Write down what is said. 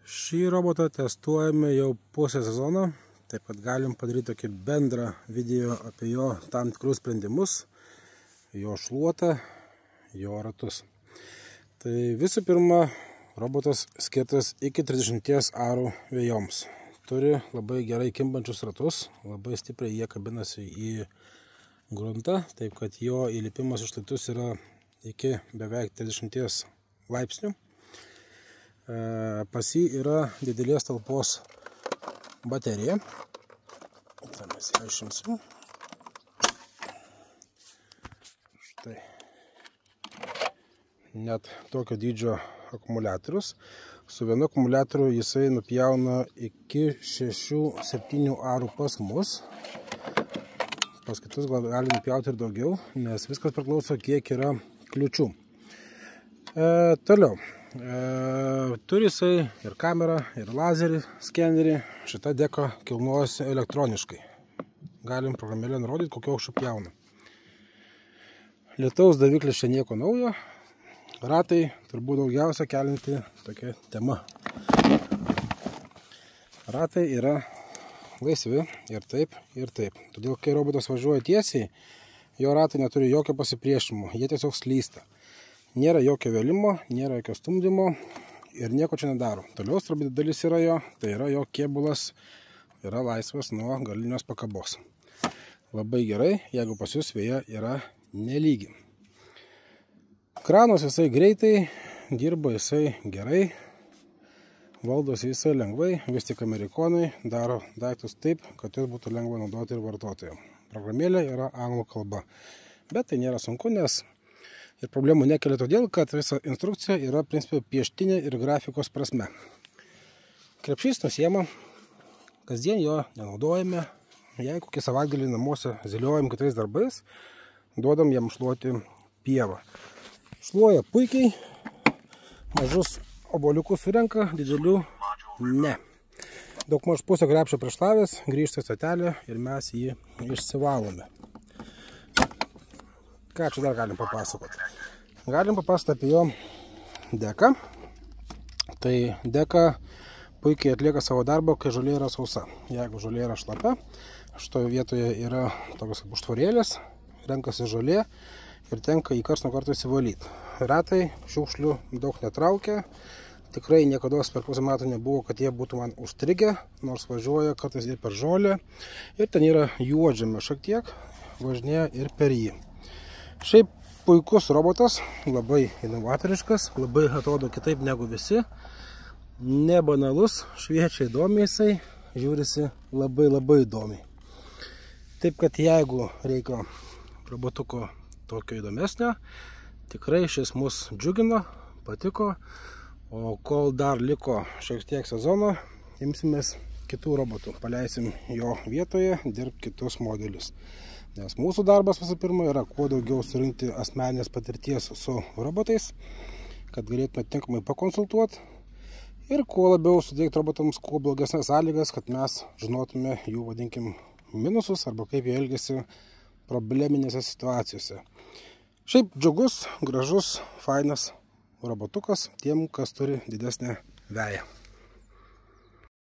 Šį robotą testuojame jau pusę sezono, taip pat galim padaryti tokį bendrą video apie jo tam tikrus sprendimus, jo šluotą, jo ratus. Tai visų pirma, robotas skirtas iki 30 arų vėjoms. Turi labai gerai kimbančius ratus, labai stipriai jie kabinasi į gruntą, taip kad jo įlipimas iš šlaitus yra iki beveik 30 laipsnių. Pas jį yra didelės talpos baterija. Tai mes ją išimsim. Štai. Net tokio dydžio akumuliatorius. Su vienu akumuliatoriu jisai nupjauna iki 6-7 arų pas mus. Pas kitus gali nupjauti ir daugiau, nes viskas priklauso, kiek yra kliučių. Toliau. Turi jisai ir kamerą, ir lazerį, skenerį. Šita deka kilnojasi elektroniškai. Galim programėlę nurodyti, kokio aukščio pjauna. Lietaus daviklis čia nieko naujo. Ratai turbūt daugiausia kelinti tokia tema. Ratai yra laisvi ir taip, ir taip. Todėl, kai robotas važiuoja tiesiai, jo ratai neturi jokio pasipriešinimo. Jie tiesiog slysta. Nėra jokio vėlimo, nėra jokio stumdymo ir nieko čia nedaro. Toliau svarbi dalis yra jo, tai yra jo kėbulas yra laisvas nuo galinės pakabos. Labai gerai, jeigu pas jūs vėja yra nelygi. Kranas jisai greitai, dirba jisai gerai, valdosi jisai lengvai, vis tik amerikonai daro daiktus taip, kad jis būtų lengva naudoti ir vartotojams. Programėlė yra anglų kalba, bet tai nėra sunku, nes ir problemų nekelia todėl, kad visa instrukcija yra principe pieštinė ir grafikos prasme. Krepšys nusiema, kasdien jo nenaudojame. Jei kokį savaitgalį namuose ziliuojam kitais darbais, duodam jam šluoti pievą. Šluoja puikiai, mažus oboliukus surenka, didelių ne. Daugmaž pusę krepšio prišlavęs, grįžta į stotelę ir mes jį išsivalome. Ką čia dar galim papasakoti? Galim papasakoti apie jo deką. Tai deka puikiai atlieka savo darbą, kai žolė yra sausa. Jeigu žolė yra šlapia, šitoje vietoje yra tokios kaip užtvorėlės, renkasi žolė ir tenka į karts nuo karto įsivalyti. Ratai šiukšlių daug netraukia. Tikrai niekada per pusę metų nebuvo, kad jie būtų man užstrigę, nors važiuoja kartais ir per žolę. Ir ten yra juodžemė šiek tiek, važinėja ir per jį. Šiaip puikus robotas, labai inovatoriškas, labai atrodo kitaip negu visi, nebanalus, šviečia įdomiai jisai, žiūrisi labai įdomiai. Taip kad jeigu reikia robotuko tokio įdomesnio, tikrai šis mus džiugino, patiko, o kol dar liko šiek tiek sezono, imsimės kitų robotų, paleisim jo vietoje dirbti kitus modelius. Nes mūsų darbas visų pirma yra kuo daugiau surinkti asmeninės patirties su robotais, kad galėtume tinkamai pakonsultuoti ir kuo labiau suteikti robotams kuo blogesnės sąlygas, kad mes žinotume jų, vadinkim, minusus arba kaip jie elgiasi probleminėse situacijose. Šiaip džiugus, gražus, fainas robotukas tiem, kas turi didesnę veją.